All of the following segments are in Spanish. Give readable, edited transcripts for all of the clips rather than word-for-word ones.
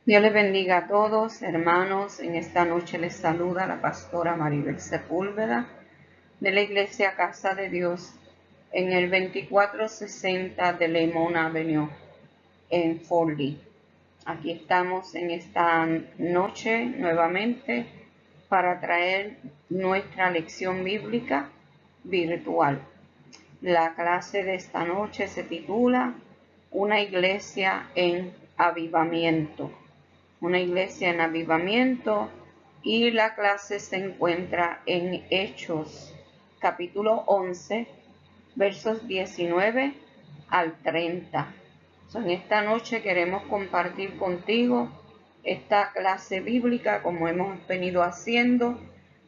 Dios les bendiga a todos, hermanos. En esta noche les saluda la pastora Maribel Sepúlveda de la Iglesia Casa de Dios en el 2460 de Lemon Avenue en Fort Lee. Aquí estamos en esta noche nuevamente para traer nuestra lección bíblica virtual. La clase de esta noche se titula Una iglesia en avivamiento. Una iglesia en avivamiento, y la clase se encuentra en Hechos, capítulo 11, versos 19 al 30. En esta noche queremos compartir contigo esta clase bíblica como hemos venido haciendo.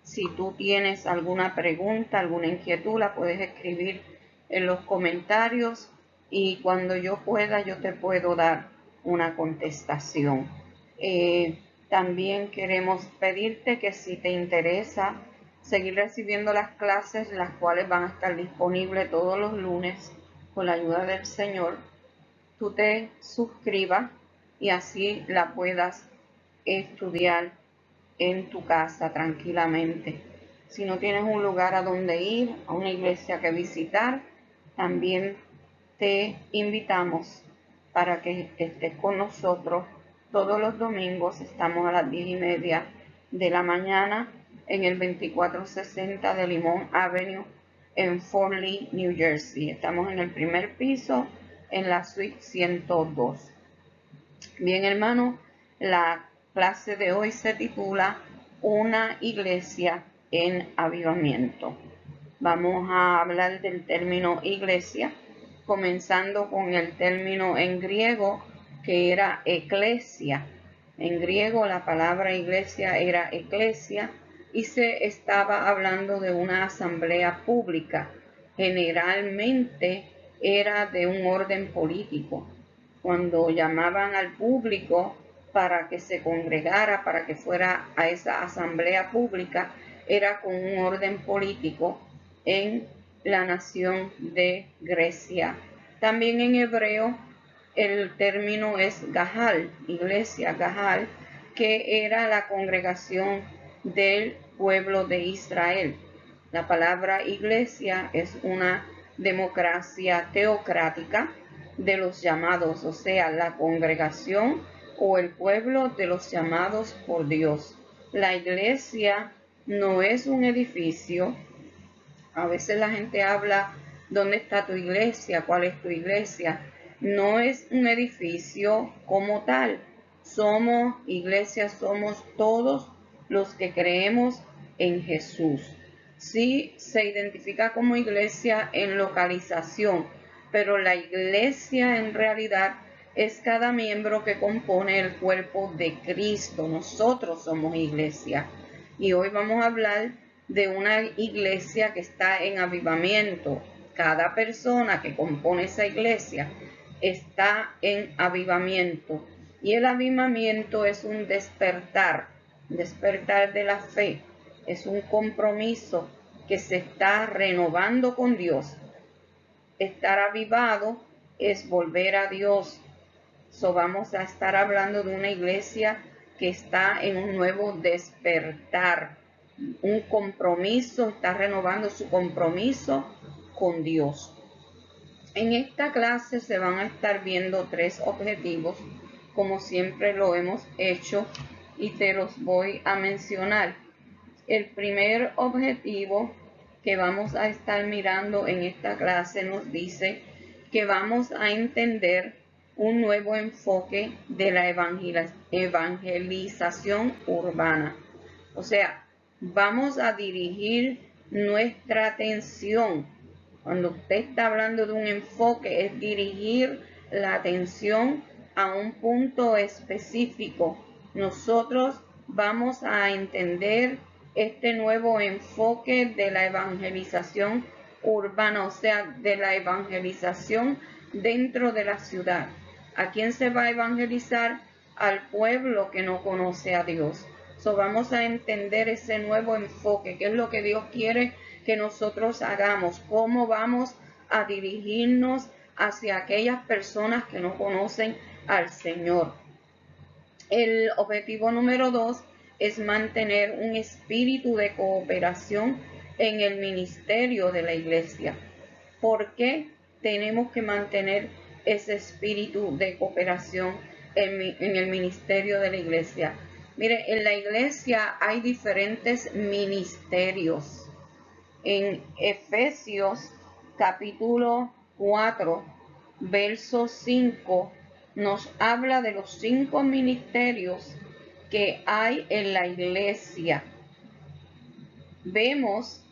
Si tú tienes alguna pregunta, alguna inquietud, la puedes escribir en los comentarios y cuando yo pueda yo te puedo dar una contestación. También queremos pedirte que si te interesa seguir recibiendo las clases, las cuales van a estar disponibles todos los lunes con la ayuda del Señor, tú te suscribas y así la puedas estudiar en tu casa tranquilamente. Si no tienes un lugar a donde ir, a una iglesia que visitar, también te invitamos para que estés con nosotros todos los domingos. Estamos a las 10:30 de la mañana en el 2460 de Lemon Avenue en Fort Lee, New Jersey. Estamos en el primer piso, en la suite 102. Bien, hermano, la clase de hoy se titula Una iglesia en avivamiento. Vamos a hablar del término iglesia, comenzando con el término en griego que era eclesia. En griego la palabra iglesia era eclesia y se estaba hablando de una asamblea pública. Generalmente era de un orden político. Cuando llamaban al público para que se congregara, para que fuera a esa asamblea pública, era con un orden político en la nación de Grecia. También en hebreo el término es Gahal, iglesia Gahal, que era la congregación del pueblo de Israel. La palabra iglesia es una democracia teocrática de los llamados, o sea, la congregación o el pueblo de los llamados por Dios. La iglesia no es un edificio. A veces la gente habla, ¿dónde está tu iglesia? ¿Cuál es tu iglesia? No es un edificio como tal. Somos iglesia, somos todos los que creemos en Jesús. Sí se identifica como iglesia en localización, pero la iglesia en realidad es cada miembro que compone el cuerpo de Cristo. Nosotros somos iglesia. Y hoy vamos a hablar de una iglesia que está en avivamiento. Cada persona que compone esa iglesia está en avivamiento. Y el avivamiento es un despertar de la fe. Es un compromiso que se está renovando con Dios. Estar avivado es volver a Dios. Vamos a estar hablando de una iglesia que está en un nuevo despertar, un compromiso, está renovando su compromiso con Dios. En esta clase se van a estar viendo 3 objetivos, como siempre lo hemos hecho, y te los voy a mencionar. El primer objetivo que vamos a estar mirando en esta clase nos dice que vamos a entender un nuevo enfoque de la evangelización urbana. O sea, vamos a dirigir nuestra atención. Cuando usted está hablando de un enfoque, es dirigir la atención a un punto específico. Nosotros vamos a entender este nuevo enfoque de la evangelización urbana, o sea, de la evangelización dentro de la ciudad. ¿A quién se va a evangelizar? Al pueblo que no conoce a Dios. Vamos a entender ese nuevo enfoque, qué es lo que Dios quiere que nosotros hagamos, cómo vamos a dirigirnos hacia aquellas personas que no conocen al Señor. El objetivo número 2 es mantener un espíritu de cooperación en el ministerio de la iglesia. ¿Por qué tenemos que mantener ese espíritu de cooperación en el ministerio de la iglesia? Mire, en la iglesia hay diferentes ministerios. En Efesios capítulo 4, verso 5, nos habla de los 5 ministerios que hay en la iglesia. Vemos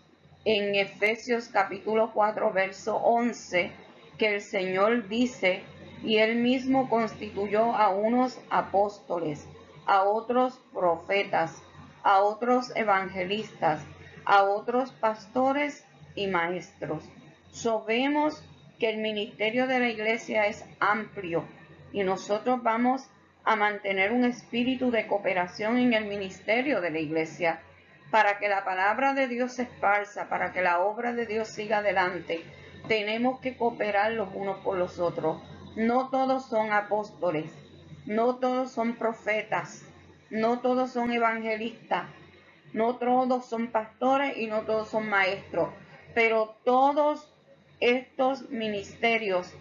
en Efesios capítulo 4, verso 11, que el Señor dice, y Él mismo constituyó a unos apóstoles, a otros profetas, a otros evangelistas, a otros pastores y maestros. Vemos que el ministerio de la iglesia es amplio y nosotros vamos a mantener un espíritu de cooperación en el ministerio de la iglesia para que la palabra de Dios se esparza, para que la obra de Dios siga adelante. Tenemos que cooperar los unos con los otros. No todos son apóstoles, no todos son profetas, no todos son evangelistas, no todos son pastores y no todos son maestros, pero todos estos ministerios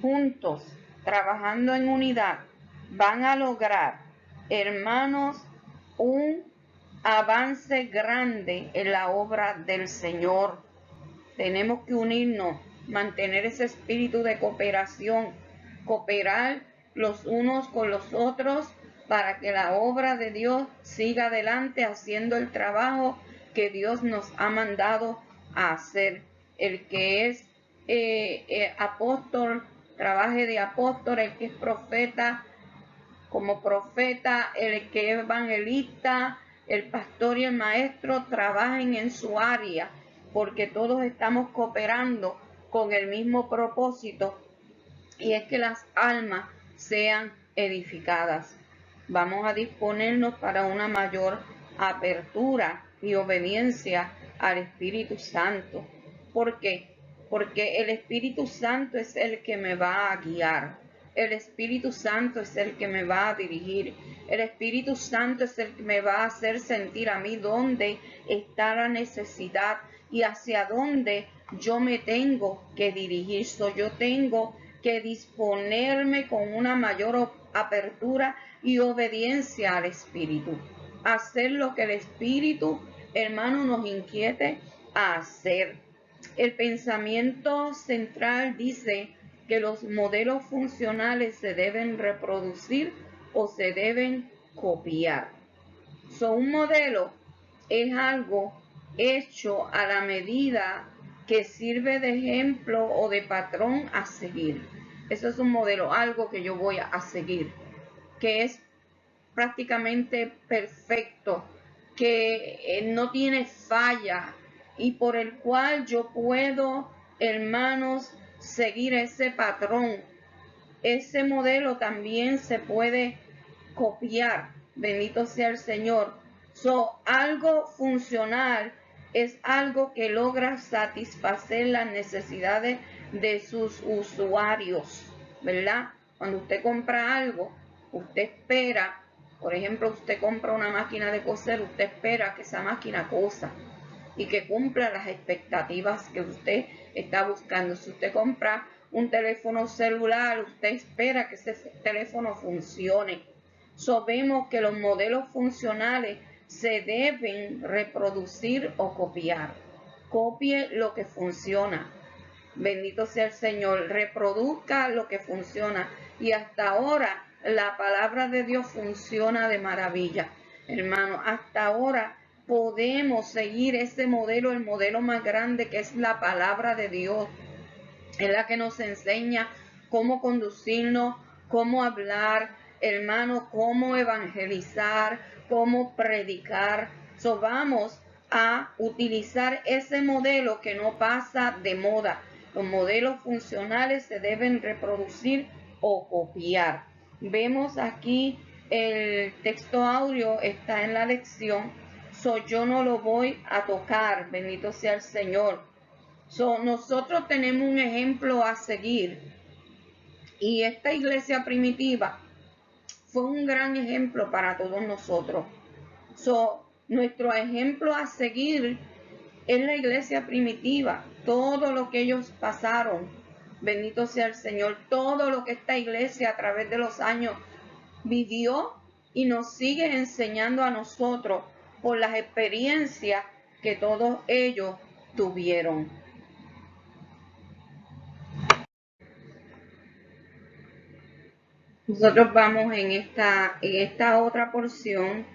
juntos, trabajando en unidad, van a lograr, hermanos, un avance grande en la obra del Señor. Tenemos que unirnos, mantener ese espíritu de cooperación, cooperar los unos con los otros para que la obra de Dios siga adelante haciendo el trabajo que Dios nos ha mandado a hacer. El que es apóstol, trabaje de apóstol, el que es profeta, como profeta, el que es evangelista, el pastor y el maestro trabajen en su área, porque todos estamos cooperando con el mismo propósito, y es que las almas sean edificadas. Vamos a disponernos para una mayor apertura y obediencia al Espíritu Santo. ¿Por qué? Porque el Espíritu Santo es el que me va a guiar. El Espíritu Santo es el que me va a dirigir. El Espíritu Santo es el que me va a hacer sentir a mí dónde está la necesidad y hacia dónde yo me tengo que dirigir. Yo tengo que disponerme con una mayor apertura y obediencia al Espíritu. Hacer lo que el Espíritu, hermano, nos inquiete a hacer. El pensamiento central dice que los modelos funcionales se deben reproducir o se deben copiar. Un modelo es algo hecho a la medida que sirve de ejemplo o de patrón a seguir. Eso es un modelo, algo que yo voy a seguir, que es prácticamente perfecto, que no tiene falla y por el cual yo puedo, hermanos, seguir ese patrón. Ese modelo también se puede copiar. Bendito sea el Señor. Algo funcional es algo que logra satisfacer las necesidades de sus usuarios, ¿verdad? Cuando usted compra algo, usted espera, por ejemplo, usted compra una máquina de coser, usted espera que esa máquina cosa y que cumpla las expectativas que usted está buscando. Si usted compra un teléfono celular, usted espera que ese teléfono funcione. Vemos que los modelos funcionales se deben reproducir o copiar. Copie lo que funciona. Bendito sea el Señor. Reproduzca lo que funciona. Y hasta ahora la palabra de Dios funciona de maravilla. Hermano, hasta ahora podemos seguir ese modelo, el modelo más grande que es la palabra de Dios. Es la que nos enseña cómo conducirnos, cómo hablar, hermano, cómo evangelizar, cómo predicar. Vamos a utilizar ese modelo que no pasa de moda. Los modelos funcionales se deben reproducir o copiar. Vemos aquí el texto audio, está en la lección. Yo no lo voy a tocar, bendito sea el Señor. Nosotros tenemos un ejemplo a seguir y esta iglesia primitiva fue un gran ejemplo para todos nosotros. Nuestro ejemplo a seguir es la iglesia primitiva, todo lo que ellos pasaron, bendito sea el Señor, todo lo que esta iglesia a través de los años vivió y nos sigue enseñando a nosotros por las experiencias que todos ellos tuvieron. Nosotros vamos en esta otra porción,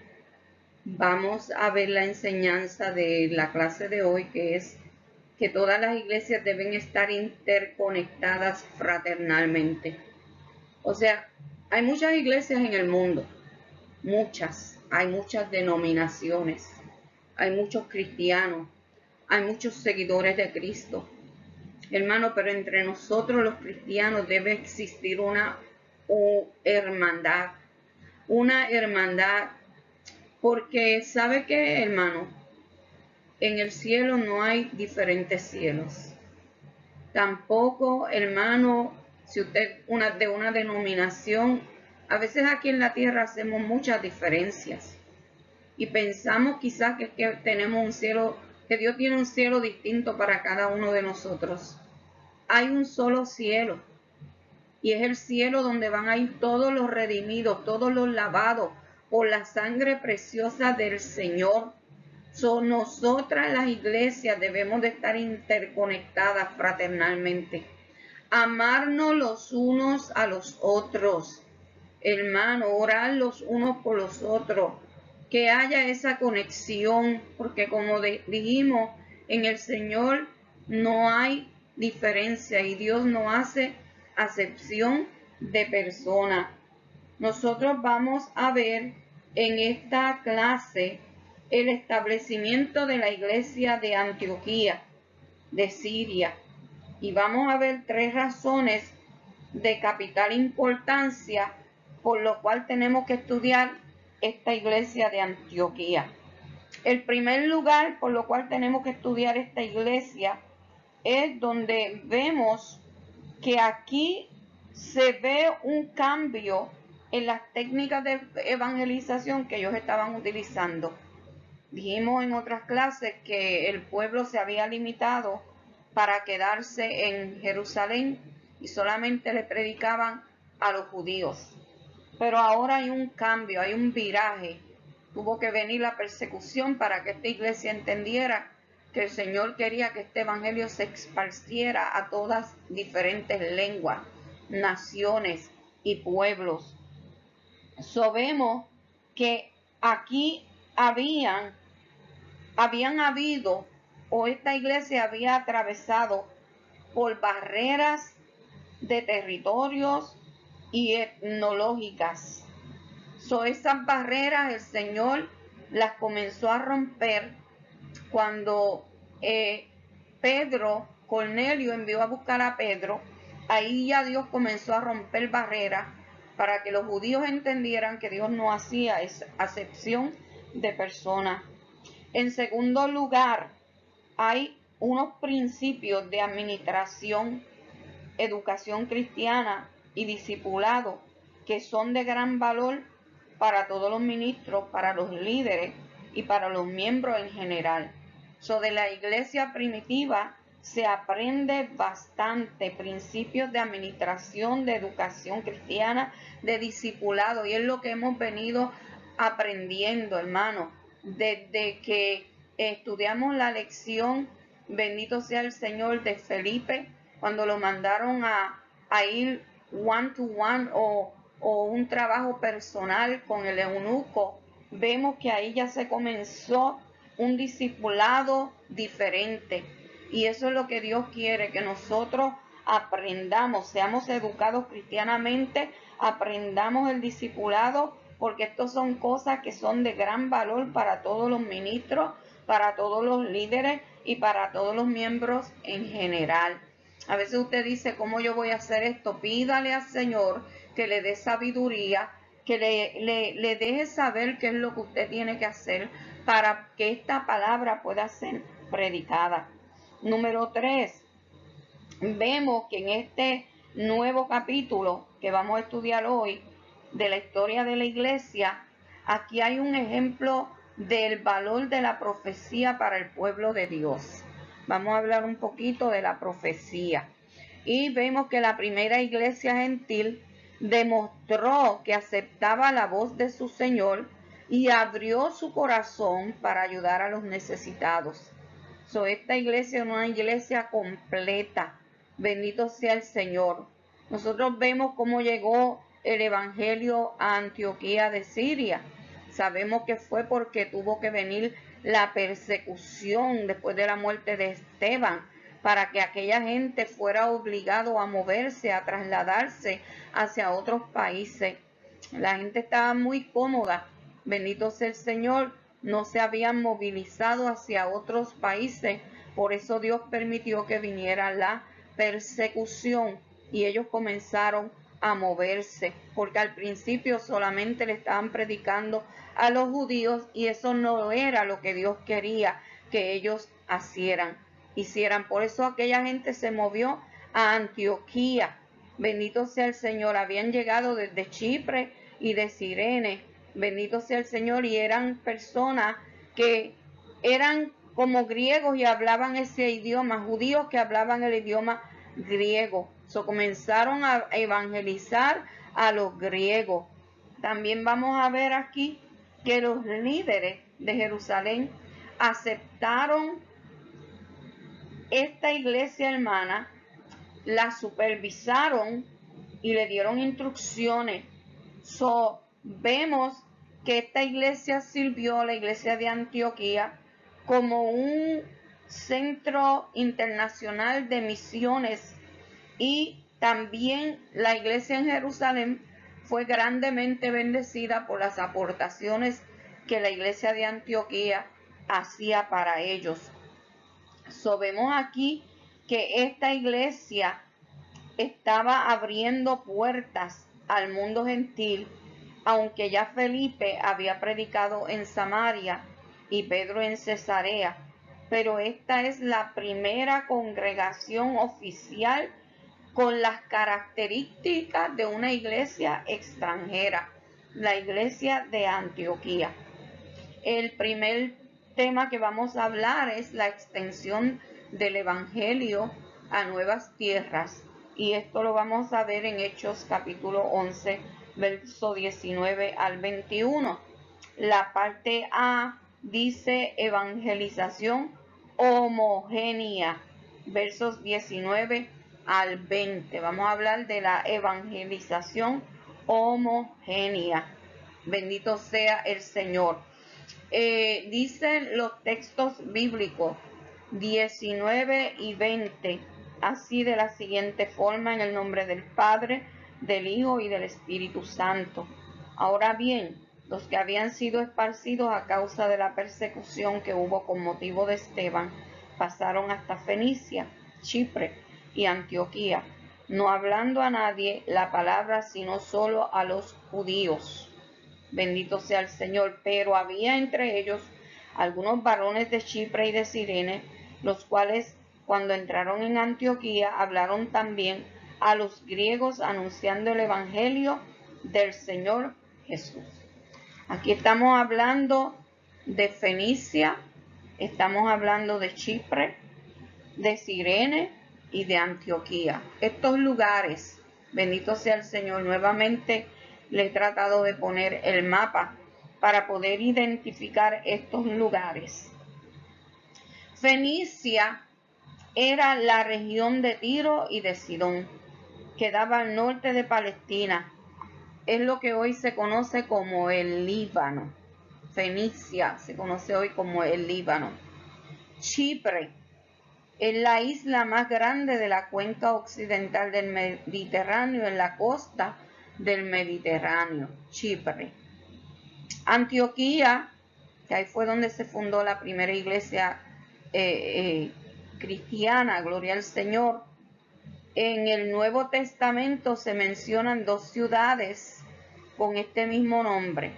vamos a ver la enseñanza de la clase de hoy, que es que todas las iglesias deben estar interconectadas fraternalmente. O sea, hay muchas iglesias en el mundo, hay muchas denominaciones, hay muchos cristianos, hay muchos seguidores de Cristo. Hermano, pero entre nosotros los cristianos debe existir una hermandad, porque ¿sabe qué, hermano? En el cielo no hay diferentes cielos. Tampoco, hermano, si usted de una denominación, a veces aquí en la tierra hacemos muchas diferencias y pensamos quizás que tenemos un cielo, que Dios tiene un cielo distinto para cada uno de nosotros. Hay un solo cielo y es el cielo donde van a ir todos los redimidos, todos los lavados por la sangre preciosa del Señor. Nosotras las iglesias debemos de estar interconectadas fraternalmente, amarnos los unos a los otros, hermano, orar los unos por los otros, que haya esa conexión, porque como dijimos, en el Señor no hay diferencia y Dios no hace acepción de persona. Nosotros vamos a ver en esta clase el establecimiento de la iglesia de Antioquía, de Siria, y vamos a ver 3 razones de capital importancia por lo cual tenemos que estudiar esta iglesia de Antioquía. El primer lugar por lo cual tenemos que estudiar esta iglesia es donde vemos que aquí se ve un cambio en las técnicas de evangelización que ellos estaban utilizando. Dijimos en otras clases que el pueblo se había limitado para quedarse en Jerusalén y solamente le predicaban a los judíos. Pero ahora hay un cambio, hay un viraje. Tuvo que venir la persecución para que esta iglesia entendiera que el Señor quería que este evangelio se esparciera a todas diferentes lenguas, naciones y pueblos. Vemos que aquí habían habido, o esta iglesia había atravesado por barreras de territorios y etnológicas. Esas barreras el Señor las comenzó a romper cuando Cornelio envió a buscar a Pedro. Ahí ya Dios comenzó a romper barreras para que los judíos entendieran que Dios no hacía acepción de personas. En segundo lugar, hay unos principios de administración, educación cristiana y discipulado que son de gran valor para todos los ministros, para los líderes y para los miembros en general. De la iglesia primitiva se aprende bastante principios de administración, de educación cristiana, de discipulado, y es lo que hemos venido aprendiendo, hermano, desde que estudiamos la lección, bendito sea el Señor, de Felipe, cuando lo mandaron a ir one to one o un trabajo personal con el eunuco. Vemos que ahí ya se comenzó un discipulado diferente, y eso es lo que Dios quiere, que nosotros aprendamos, seamos educados cristianamente, aprendamos el discipulado, porque estos son cosas que son de gran valor para todos los ministros, para todos los líderes y para todos los miembros en general. A veces usted dice, ¿cómo yo voy a hacer esto? Pídale al Señor que le dé sabiduría, que le deje saber qué es lo que usted tiene que hacer para que esta palabra pueda ser predicada. Número 3, vemos que en este nuevo capítulo que vamos a estudiar hoy, de la historia de la iglesia, aquí hay un ejemplo del valor de la profecía para el pueblo de Dios. Vamos a hablar un poquito de la profecía. Y vemos que la primera iglesia gentil demostró que aceptaba la voz de su Señor y abrió su corazón para ayudar a los necesitados. Esta iglesia es una iglesia completa. Bendito sea el Señor. Nosotros vemos cómo llegó el evangelio a Antioquía de Siria. Sabemos que fue porque tuvo que venir la persecución después de la muerte de Esteban, para que aquella gente fuera obligado a moverse, a trasladarse hacia otros países. La gente estaba muy cómoda, bendito sea el Señor, no se habían movilizado hacia otros países, por eso Dios permitió que viniera la persecución y ellos comenzaron a moverse, porque al principio solamente le estaban predicando a los judíos y eso no era lo que Dios quería que ellos hicieran. Por eso aquella gente se movió a Antioquía. Bendito sea el Señor. Habían llegado desde Chipre y de Cirene. Bendito sea el Señor. Y eran personas que eran como griegos y hablaban ese idioma, judíos que hablaban el idioma griego. Comenzaron a evangelizar a los griegos. También vamos a ver aquí que los líderes de Jerusalén aceptaron esta iglesia hermana, la supervisaron y le dieron instrucciones. Vemos que esta iglesia sirvió, la iglesia de Antioquía, como un centro internacional de misiones, y también la iglesia en Jerusalén fue grandemente bendecida por las aportaciones que la iglesia de Antioquía hacía para ellos. Vemos aquí que esta iglesia estaba abriendo puertas al mundo gentil, aunque ya Felipe había predicado en Samaria y Pedro en Cesarea, pero esta es la primera congregación oficial con las características de una iglesia extranjera, la iglesia de Antioquía. El primer tema que vamos a hablar es la extensión del evangelio a nuevas tierras, y esto lo vamos a ver en Hechos capítulo 11, verso 19 al 21. La parte A dice evangelización homogénea, versos 19 al 20. Vamos a hablar de la evangelización homogénea. Bendito sea el Señor. Dicen los textos bíblicos 19 y 20, así de la siguiente forma: en el nombre del Padre, del Hijo y del Espíritu Santo. Ahora bien, los que habían sido esparcidos a causa de la persecución que hubo con motivo de Esteban, pasaron hasta Fenicia, Chipre y Antioquía, no hablando a nadie la palabra, sino solo a los judíos. Bendito sea el Señor. Pero había entre ellos algunos varones de Chipre y de Cirene, los cuales, cuando entraron en Antioquía, hablaron también a los griegos, anunciando el evangelio del Señor Jesús. Aquí estamos hablando de Fenicia, estamos hablando de Chipre, de Cirene y de Antioquía. Estos lugares, bendito sea el Señor, nuevamente le he tratado de poner el mapa para poder identificar estos lugares. Fenicia era la región de Tiro y de Sidón, que daba al norte de Palestina. Es lo que hoy se conoce como el Líbano. Fenicia se conoce hoy como el Líbano. Chipre es la isla más grande de la cuenca occidental del Mediterráneo, en la costa del Mediterráneo, Chipre. Antioquía, que ahí fue donde se fundó la primera iglesia cristiana, gloria al Señor. En el Nuevo Testamento se mencionan dos ciudades con este mismo nombre,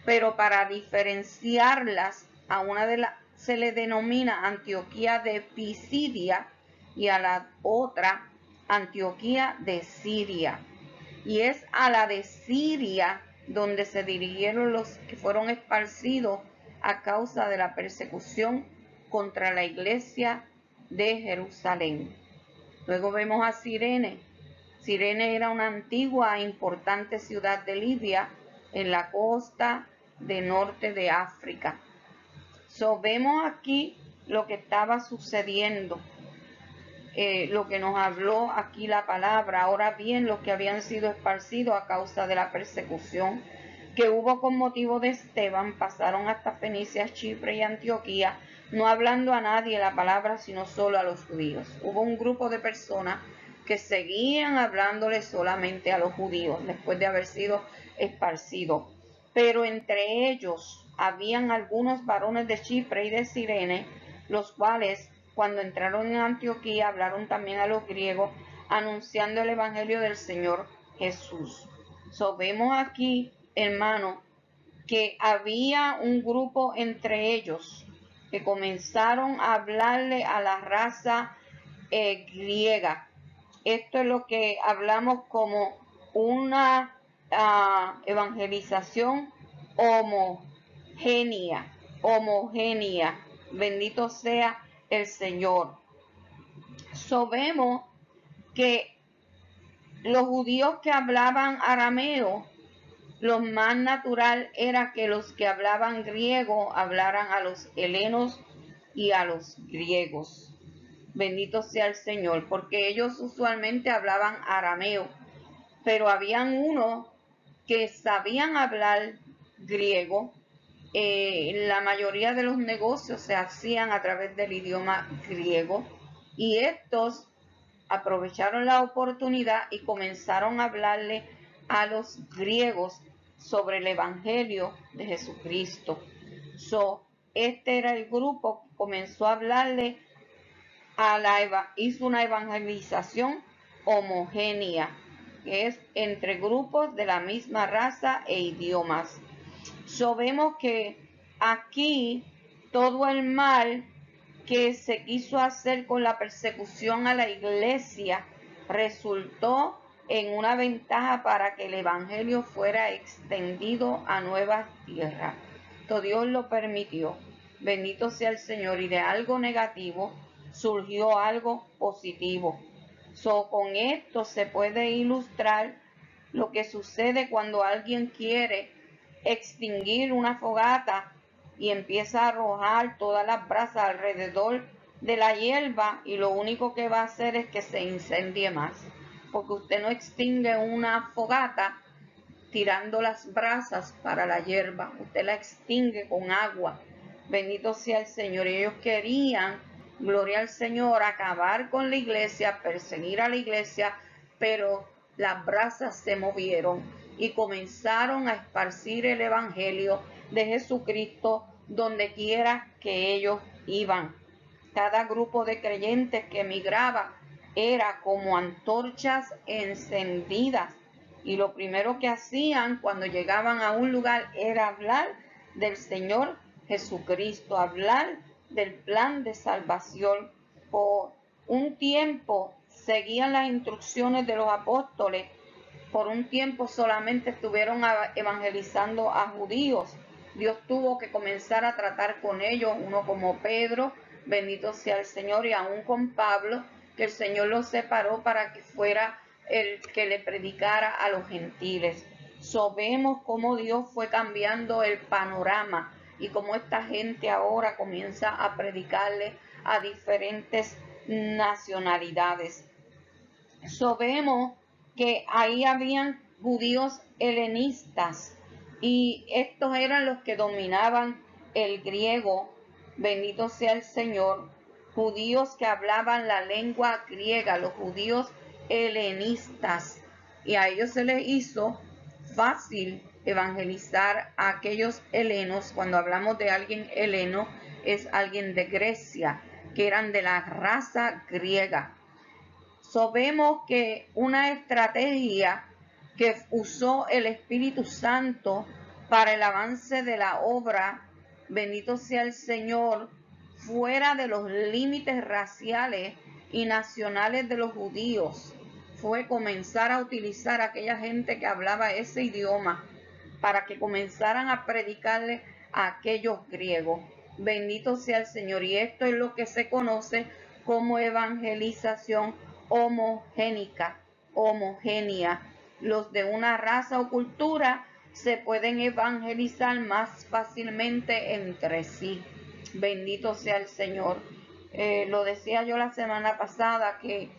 pero para diferenciarlas, a una de las se le denomina Antioquía de Pisidia y a la otra Antioquía de Siria. y es a la de Siria donde se dirigieron los que fueron esparcidos a causa de la persecución contra la iglesia de Jerusalén. Luego vemos a Cirene. Cirene era una antigua e importante ciudad de Libia en la costa del norte de África. Vemos aquí lo que estaba sucediendo, lo que nos habló aquí la palabra. Ahora bien, los que habían sido esparcidos a causa de la persecución que hubo con motivo de Esteban pasaron hasta Fenicia, Chipre y Antioquía, no hablando a nadie la palabra, sino solo a los judíos. Hubo un grupo de personas que seguían hablándole solamente a los judíos después de haber sido esparcidos. Pero entre ellos habían algunos varones de Chipre y de Cirene, los cuales, cuando entraron en Antioquía, hablaron también a los griegos, anunciando el evangelio del Señor Jesús. Vemos aquí, hermano, que había un grupo entre ellos que comenzaron a hablarle a la raza griega. Esto es lo que hablamos como una evangelización homogénea. Bendito sea el Señor. Vemos que los judíos que hablaban arameo, lo más natural era que los que hablaban griego hablaran a los helenos y a los griegos. Bendito sea el Señor, porque ellos usualmente hablaban arameo, pero habían unos que sabían hablar griego. La mayoría de los negocios se hacían a través del idioma griego, y estos aprovecharon la oportunidad y comenzaron a hablarle a los griegos sobre el evangelio de Jesucristo. Este era el grupo que comenzó a hablarle hizo una evangelización homogénea, que es entre grupos de la misma raza e idiomas. Vemos que aquí todo el mal que se quiso hacer con la persecución a la iglesia resultó en una ventaja para que el evangelio fuera extendido a nuevas tierras. Todo Dios lo permitió. Bendito sea el Señor. Y de algo negativo surgió algo positivo. Con esto se puede ilustrar lo que sucede cuando alguien quiere extinguir una fogata y empieza a arrojar todas las brasas alrededor de la hierba, y lo único que va a hacer es que se incendie más, porque usted no extingue una fogata tirando las brasas para la hierba, usted la extingue con agua. Bendito sea el Señor. Y ellos querían, gloria al Señor, acabar con la iglesia, perseguir a la iglesia, pero las brasas se movieron y comenzaron a esparcir el evangelio de Jesucristo donde quiera que ellos iban. Cada grupo de creyentes que emigraba era como antorchas encendidas, y lo primero que hacían cuando llegaban a un lugar era hablar del Señor Jesucristo, hablar del plan de salvación. Por un tiempo seguían las instrucciones de los apóstoles. Por un tiempo solamente estuvieron evangelizando a judíos. Dios tuvo que comenzar a tratar con ellos, uno como Pedro, bendito sea el Señor, y aún con Pablo, que el Señor los separó para que fuera el que le predicara a los gentiles. Vemos cómo Dios fue cambiando el panorama y cómo esta gente ahora comienza a predicarle a diferentes nacionalidades. Vemos que ahí habían judíos helenistas, y estos eran los que dominaban el griego, bendito sea el Señor, judíos que hablaban la lengua griega, los judíos helenistas, y a ellos se les hizo fácil evangelizar a aquellos helenos. Cuando hablamos de alguien heleno, es alguien de Grecia, que eran de la raza griega. Vemos que una estrategia que usó el Espíritu Santo para el avance de la obra, bendito sea el Señor, fuera de los límites raciales y nacionales de los judíos, fue comenzar a utilizar a aquella gente que hablaba ese idioma para que comenzaran a predicarle a aquellos griegos. Bendito sea el Señor. Y esto es lo que se conoce como evangelización homogénica, homogénea. Los de una raza o cultura se pueden evangelizar más fácilmente entre sí. Bendito sea el Señor. Lo decía yo la semana pasada, que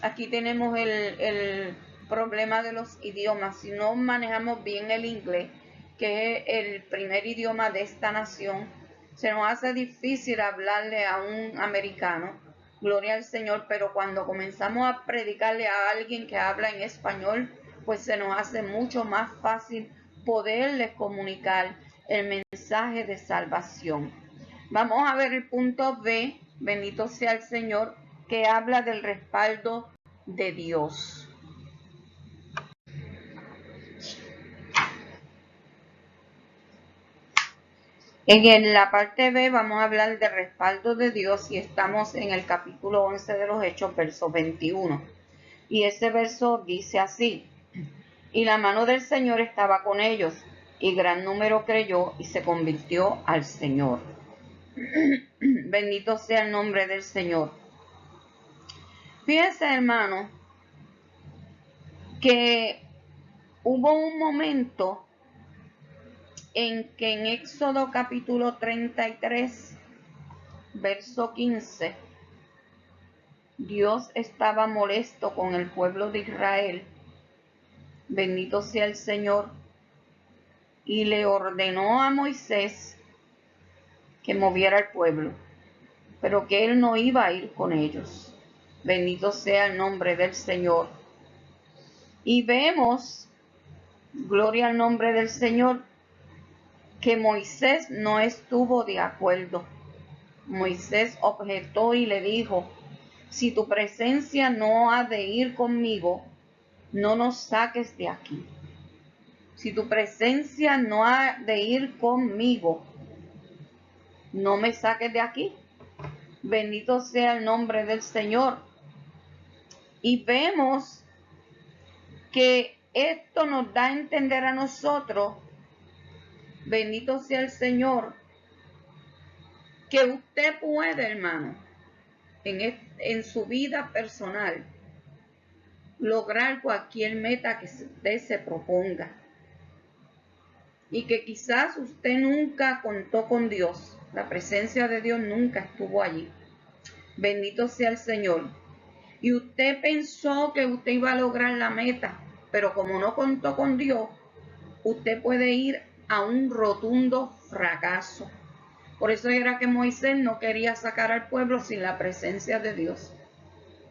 aquí tenemos el problema de los idiomas. Si no manejamos bien el inglés, que es el primer idioma de esta nación, se nos hace difícil hablarle a un americano, gloria al Señor, pero cuando comenzamos a predicarle a alguien que habla en español, pues se nos hace mucho más fácil poderles comunicar el mensaje de salvación. Vamos a ver el punto B, bendito sea el Señor, que habla del respaldo de Dios. En la parte B vamos a hablar del respaldo de Dios y estamos en el capítulo 11 de los Hechos, verso 21. Y ese verso dice así: y la mano del Señor estaba con ellos, y gran número creyó y se convirtió al Señor. Bendito sea el nombre del Señor. Fíjense, hermano, que hubo un momento en que en Éxodo capítulo 33, verso 15, Dios estaba molesto con el pueblo de Israel. Bendito sea el Señor. Y le ordenó a Moisés que moviera al pueblo, pero que él no iba a ir con ellos. Bendito sea el nombre del Señor. Y vemos, gloria al nombre del Señor, que Moisés no estuvo de acuerdo. Moisés objetó y le dijo: si tu presencia no ha de ir conmigo, no nos saques de aquí. Si tu presencia no ha de ir conmigo, no me saques de aquí. Bendito sea el nombre del Señor. Y vemos que esto nos da a entender a nosotros, bendito sea el Señor, que usted puede, hermano, en su vida personal, lograr cualquier meta que usted se proponga. Y que quizás usted nunca contó con Dios, la presencia de Dios nunca estuvo allí. Bendito sea el Señor. Y usted pensó que usted iba a lograr la meta, pero como no contó con Dios, usted puede ir a un rotundo fracaso. Por eso era que Moisés no quería sacar al pueblo sin la presencia de Dios.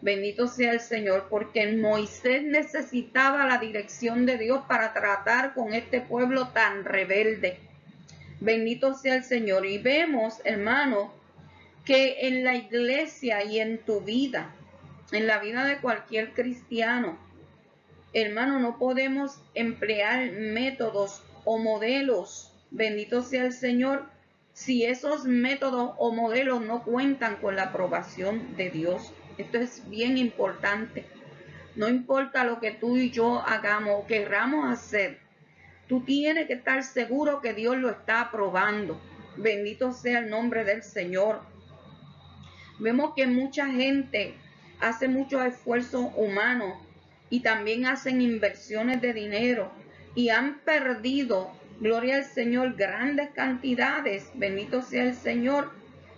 Bendito sea el Señor, porque Moisés necesitaba la dirección de Dios para tratar con este pueblo tan rebelde. Bendito sea el Señor. Y vemos, hermano, que en la iglesia y en tu vida, en la vida de cualquier cristiano, hermano, no podemos emplear métodos o modelos, bendito sea el Señor, si esos métodos o modelos no cuentan con la aprobación de Dios. Esto es bien importante. No importa lo que tú y yo hagamos o querramos hacer, tú tienes que estar seguro que Dios lo está aprobando. Bendito sea el nombre del Señor. Vemos que mucha gente hace muchos esfuerzos humanos y también hacen inversiones de dinero y han perdido, gloria al Señor, grandes cantidades, bendito sea el Señor,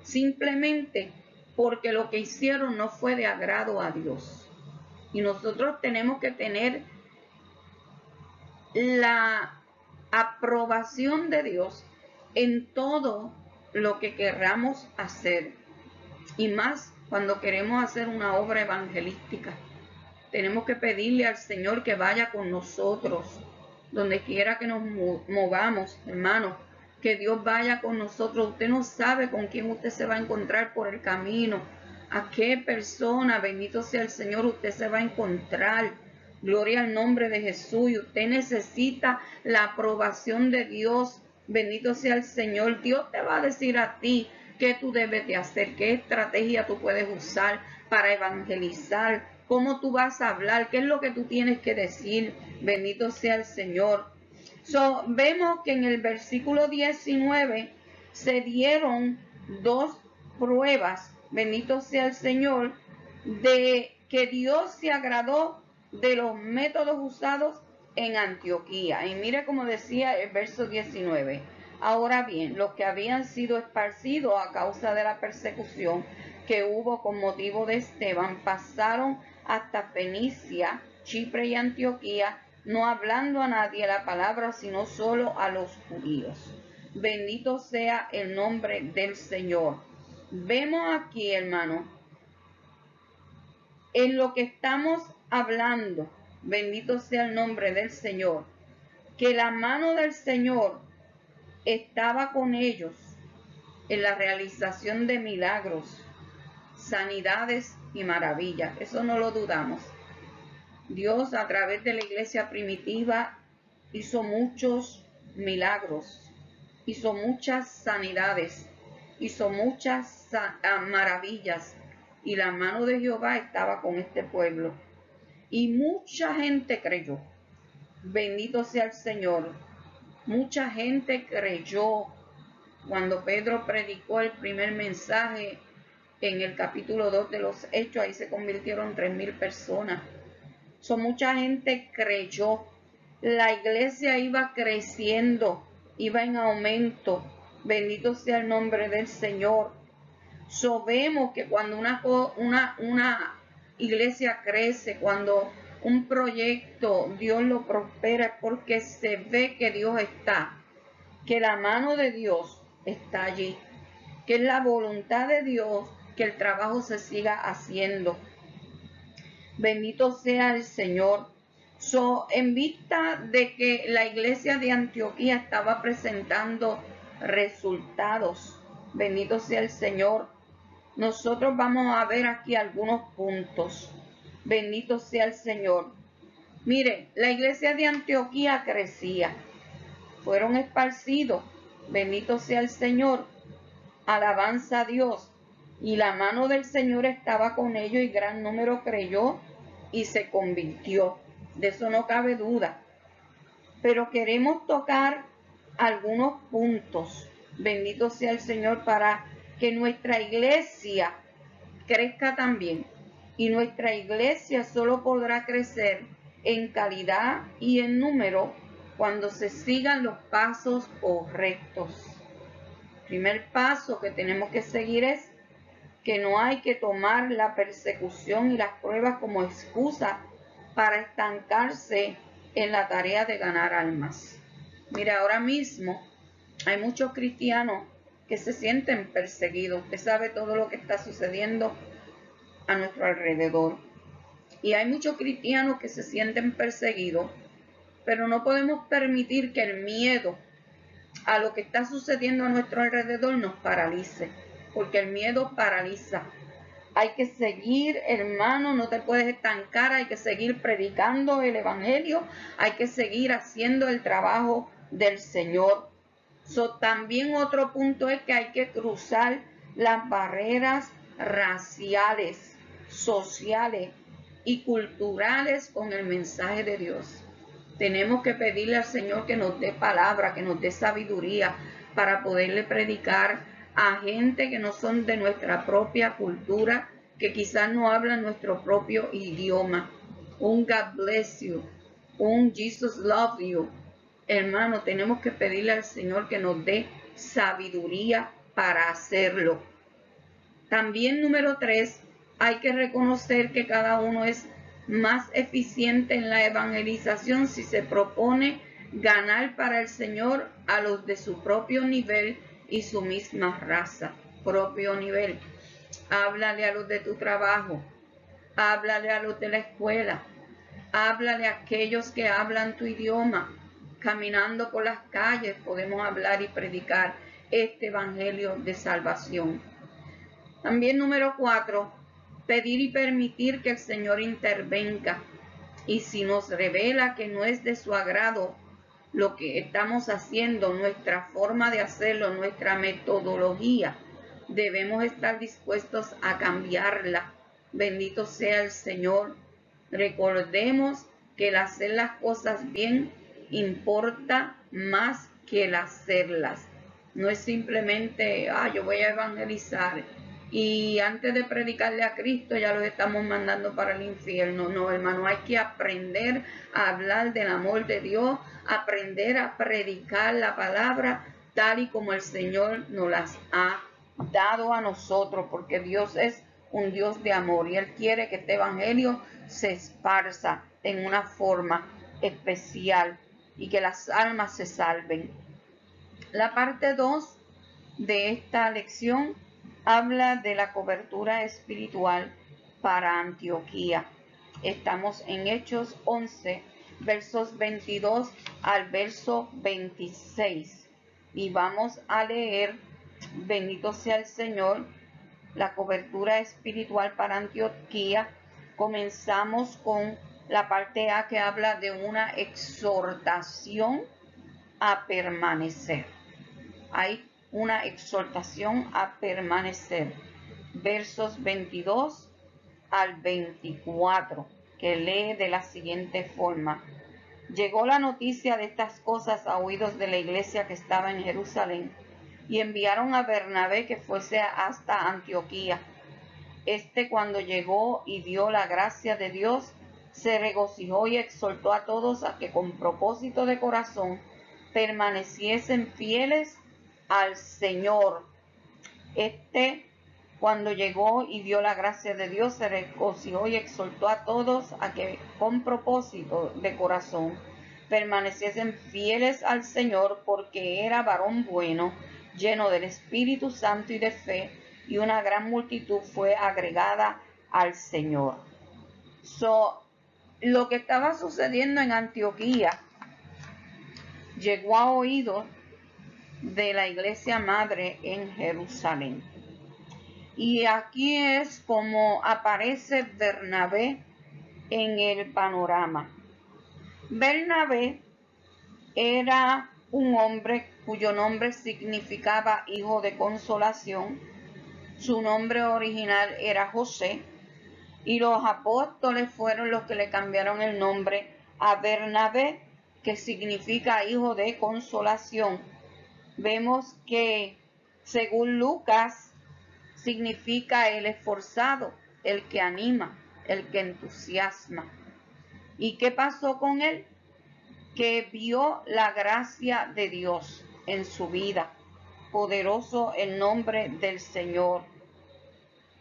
simplemente porque lo que hicieron no fue de agrado a Dios. Y nosotros tenemos que tener la aprobación de Dios en todo lo que querramos hacer. Y más cuando queremos hacer una obra evangelística. Tenemos que pedirle al Señor que vaya con nosotros, donde quiera que nos movamos, hermanos, que Dios vaya con nosotros. Usted no sabe con quién usted se va a encontrar por el camino, a qué persona, bendito sea el Señor, usted se va a encontrar. Gloria al nombre de Jesús. Y usted necesita la aprobación de Dios. Bendito sea el Señor. Dios te va a decir a ti qué tú debes de hacer, qué estrategia tú puedes usar para evangelizar cómo tú vas a hablar, qué es lo que tú tienes que decir. Bendito sea el Señor. Vemos que en el versículo 19 se dieron dos pruebas, bendito sea el Señor, de que Dios se agradó de los métodos usados en Antioquía. Y mire como decía el verso 19. Ahora bien, los que habían sido esparcidos a causa de la persecución que hubo con motivo de Esteban pasaron hasta Fenicia, Chipre y Antioquía, no hablando a nadie la palabra, sino solo a los judíos. Bendito sea el nombre del Señor. Vemos aquí, hermano, en lo que estamos hablando, bendito sea el nombre del Señor, que la mano del Señor estaba con ellos en la realización de milagros, sanidades y maravillas. Eso no lo dudamos. Dios a través de la iglesia primitiva hizo muchos milagros, hizo muchas sanidades, hizo muchas maravillas, y la mano de Jehová estaba con este pueblo. Y mucha gente creyó. Bendito sea el Señor. Mucha gente creyó cuando Pedro predicó el primer mensaje en el capítulo 2 de los Hechos. Ahí se convirtieron 3,000 personas. Mucha gente creyó. La iglesia iba creciendo, iba en aumento. Bendito sea el nombre del Señor. Vemos que cuando una iglesia crece, cuando un proyecto Dios lo prospera, es porque se ve que Dios está, que la mano de Dios está allí, que es la voluntad de Dios que el trabajo se siga haciendo. Bendito sea el Señor. En vista de que la iglesia de Antioquía estaba presentando resultados, bendito sea el Señor, nosotros vamos a ver aquí algunos puntos. Bendito sea el Señor. Mire, la iglesia de Antioquía crecía, fueron esparcidos, bendito sea el Señor, alabanza a Dios, y la mano del Señor estaba con ellos y gran número creyó y se convirtió. De eso no cabe duda. Pero queremos tocar algunos puntos, bendito sea el Señor, para que nuestra iglesia crezca también. Y nuestra iglesia solo podrá crecer en calidad y en número cuando se sigan los pasos correctos. Primer paso que tenemos que seguir es que no hay que tomar la persecución y las pruebas como excusa para estancarse en la tarea de ganar almas. Mira, ahora mismo hay muchos cristianos que se sienten perseguidos. Usted sabe todo lo que está sucediendo a nuestro alrededor. Y hay muchos cristianos que se sienten perseguidos, pero no podemos permitir que el miedo a lo que está sucediendo a nuestro alrededor nos paralice, porque el miedo paraliza. Hay que seguir, hermano, no te puedes estancar, hay que seguir predicando el evangelio, hay que seguir haciendo el trabajo del Señor. También otro punto es que hay que cruzar las barreras raciales, sociales y culturales con el mensaje de Dios. Tenemos que pedirle al Señor que nos dé palabra, que nos dé sabiduría para poderle predicar a gente que no son de nuestra propia cultura, que quizás no hablan nuestro propio idioma. Un God bless you, un Jesus love you. Hermano, tenemos que pedirle al Señor que nos dé sabiduría para hacerlo. También número 3, hay que reconocer que cada uno es más eficiente en la evangelización si se propone ganar para el Señor a los de su propio nivel y su misma raza. Propio nivel. Háblale a los de tu trabajo, háblale a los de la escuela, háblale a aquellos que hablan tu idioma. Caminando por las calles podemos hablar y predicar este evangelio de salvación. También número 4, pedir y permitir que el Señor intervenga. Y si nos revela que no es de su agrado lo que estamos haciendo, nuestra forma de hacerlo, nuestra metodología, debemos estar dispuestos a cambiarla Bendito sea el Señor. Recordemos que el hacer las cosas bien importa más que el hacerlas. No es simplemente, yo voy a evangelizar y antes de predicarle a Cristo ya los estamos mandando para el infierno. No, hermano, hay que aprender a hablar del amor de Dios, aprender a predicar la palabra tal y como el Señor nos las ha dado a nosotros, porque Dios es un Dios de amor y Él quiere que este evangelio se esparza en una forma especial y que las almas se salven. La parte 2 de esta lección habla de la cobertura espiritual para Antioquía. Estamos en Hechos 11, versos 22 al verso 26. Y vamos a leer, bendito sea el Señor, la cobertura espiritual para Antioquía. Comenzamos con la parte A, que habla de una exhortación a permanecer. Hay una exhortación a permanecer. Versos 22 al 24, que lee de la siguiente forma. Llegó la noticia de estas cosas a oídos de la iglesia que estaba en Jerusalén, y enviaron a Bernabé que fuese hasta Antioquía. Cuando llegó y vio la gracia de Dios, se regocijó y exhortó a todos a que con propósito de corazón permaneciesen fieles al Señor. Cuando llegó y vio la gracia de Dios, se regocijó y exhortó a todos a que con propósito de corazón permaneciesen fieles al Señor, porque era varón bueno, lleno del Espíritu Santo y de fe, y una gran multitud fue agregada al Señor. Lo que estaba sucediendo en Antioquía llegó a oídos de la iglesia madre en Jerusalén. Y aquí es como aparece Bernabé en el panorama. Bernabé era un hombre cuyo nombre significaba hijo de consolación. Su nombre original era José, y los apóstoles fueron los que le cambiaron el nombre a Bernabé, que significa hijo de consolación. Vemos que, según Lucas, significa el esforzado, el que anima, el que entusiasma. ¿Y qué pasó con él? Que vio la gracia de Dios en su vida. Poderoso el nombre del Señor.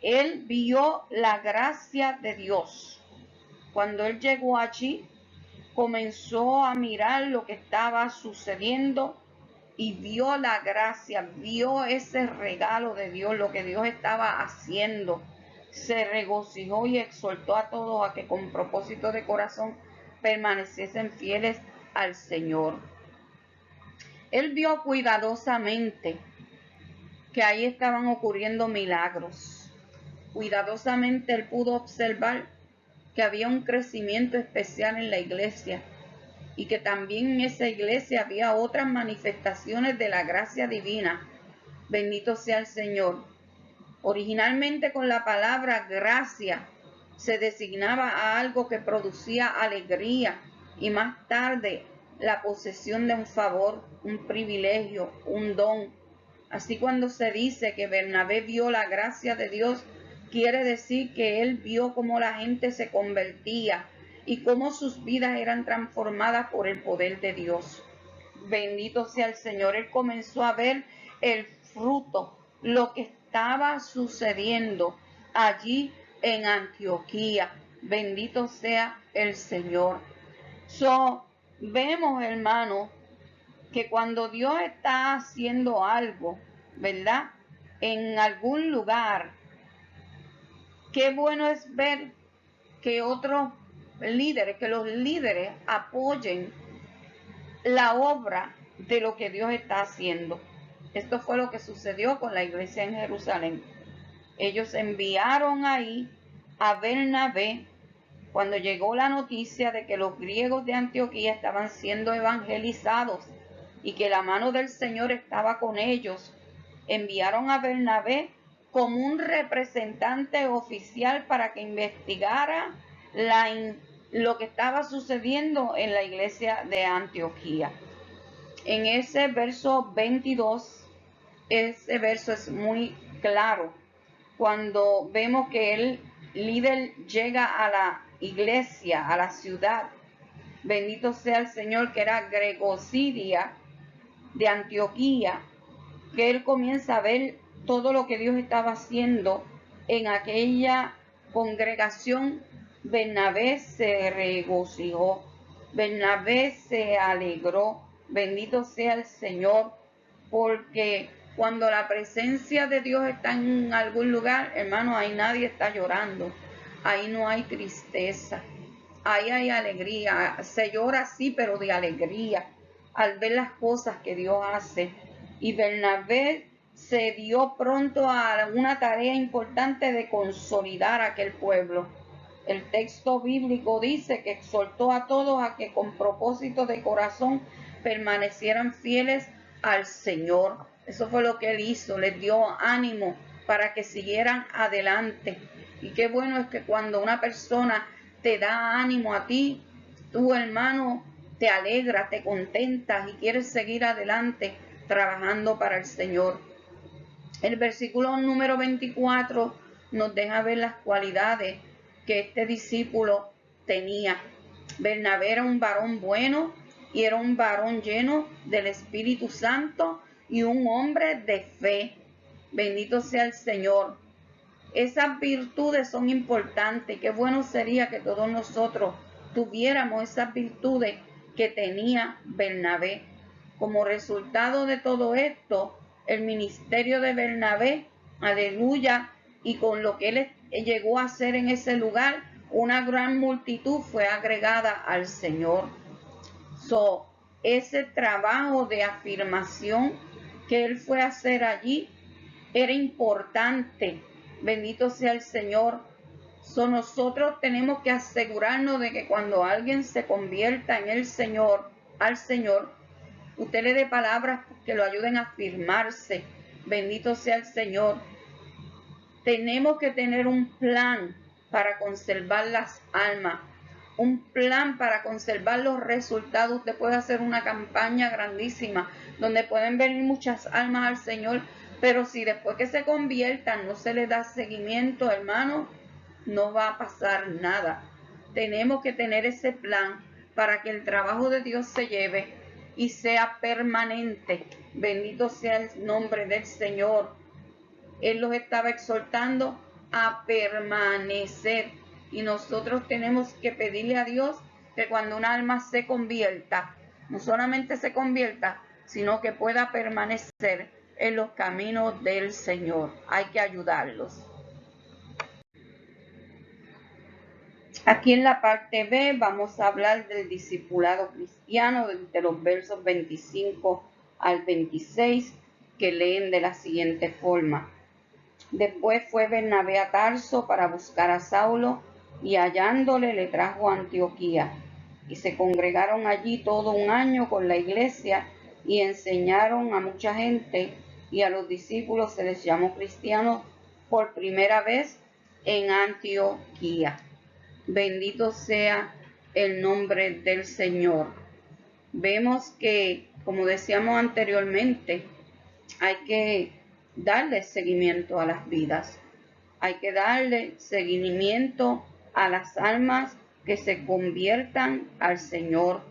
Él vio la gracia de Dios. Cuando él llegó allí, comenzó a mirar lo que estaba sucediendo y vio la gracia, vio ese regalo de Dios, lo que Dios estaba haciendo. Se regocijó y exhortó a todos a que con propósito de corazón permaneciesen fieles al Señor. Él vio cuidadosamente que ahí estaban ocurriendo milagros. Cuidadosamente él pudo observar que había un crecimiento especial en la iglesia y que también en esa iglesia había otras manifestaciones de la gracia divina. Bendito sea el Señor. Originalmente, con la palabra gracia se designaba a algo que producía alegría, y más tarde la posesión de un favor, un privilegio, un don. Así, cuando se dice que Bernabé vio la gracia de Dios, quiere decir que él vio cómo la gente se convertía y cómo sus vidas eran transformadas por el poder de Dios. Bendito sea el Señor. Él comenzó a ver el fruto, lo que estaba sucediendo allí en Antioquía. Bendito sea el Señor. Vemos, hermano, que cuando Dios está haciendo algo, ¿verdad?, en algún lugar, qué bueno es ver que otros líderes, que los líderes apoyen la obra de lo que Dios está haciendo. Esto fue lo que sucedió con la iglesia en Jerusalén. Ellos enviaron ahí a Bernabé cuando llegó la noticia de que los griegos de Antioquía estaban siendo evangelizados y que la mano del Señor estaba con ellos. Enviaron a Bernabé como un representante oficial para que investigara lo que estaba sucediendo en la iglesia de Antioquía. En ese verso 22, ese verso es muy claro cuando vemos que el líder llega a la iglesia, a la ciudad. Bendito sea el Señor, que era Gregosidia de Antioquía, que él comienza a ver todo lo que Dios estaba haciendo en aquella congregación. Bernabé se regocijó, Bernabé se alegró, bendito sea el Señor, porque cuando la presencia de Dios está en algún lugar, hermano, ahí nadie está llorando, ahí no hay tristeza, ahí hay alegría. Se llora sí, pero de alegría al ver las cosas que Dios hace. Y Bernabé se dio pronto a una tarea importante de consolidar aquel pueblo. El texto bíblico dice que exhortó a todos a que con propósito de corazón permanecieran fieles al Señor. Eso fue lo que él hizo, les dio ánimo para que siguieran adelante. Y qué bueno es que cuando una persona te da ánimo a ti, tú, hermano, te alegras, te contentas y quieres seguir adelante trabajando para el Señor. El versículo número 24 nos deja ver las cualidades que este discípulo tenía. Bernabé era un varón bueno y era un varón lleno del Espíritu Santo y un hombre de fe. Bendito sea el Señor. Esas virtudes son importantes. Qué bueno sería que todos nosotros tuviéramos esas virtudes que tenía Bernabé. Como resultado de todo esto, el ministerio de Bernabé, aleluya, y con lo que él llegó a hacer en ese lugar, una gran multitud fue agregada al Señor. Ese trabajo de afirmación que él fue a hacer allí era importante. Bendito sea el Señor. Nosotros tenemos que asegurarnos de que cuando alguien se convierta en el Señor, al Señor, usted le dé palabras que lo ayuden a afirmarse. Bendito sea el Señor. Tenemos que tener un plan para conservar las almas, un plan para conservar los resultados. Usted puede hacer una campaña grandísima donde pueden venir muchas almas al Señor, pero si después que se conviertan no se les da seguimiento, hermano, no va a pasar nada. Tenemos que tener ese plan para que el trabajo de Dios se lleve y sea permanente. Bendito sea el nombre del Señor. Él los estaba exhortando a permanecer. Y nosotros tenemos que pedirle a Dios que cuando un alma se convierta, no solamente se convierta, sino que pueda permanecer en los caminos del Señor. Hay que ayudarlos. Aquí en la parte B vamos a hablar del discipulado cristiano de los versos 25 al 26, que leen de la siguiente forma. Después fue Bernabé a Tarso para buscar a Saulo, y hallándole le trajo a Antioquía. Y se congregaron allí todo un año con la iglesia, y enseñaron a mucha gente, y a los discípulos se les llamó cristianos por primera vez en Antioquía. Bendito sea el nombre del Señor. Vemos que, como decíamos anteriormente, hay que darle seguimiento a las vidas. Hay que darle seguimiento a las almas que se conviertan al Señor.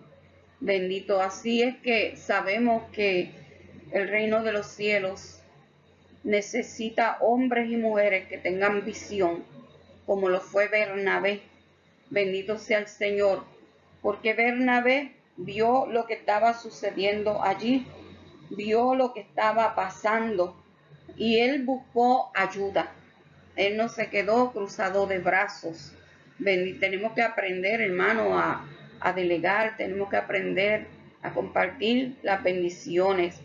Bendito. Así es que sabemos que el reino de los cielos necesita hombres y mujeres que tengan visión, como lo fue Bernabé. Bendito sea el Señor, porque Bernabé vio lo que estaba sucediendo allí, vio lo que estaba pasando y él buscó ayuda. Él no se quedó cruzado de brazos. Tenemos que aprender, hermano, a delegar, tenemos que aprender a compartir las bendiciones.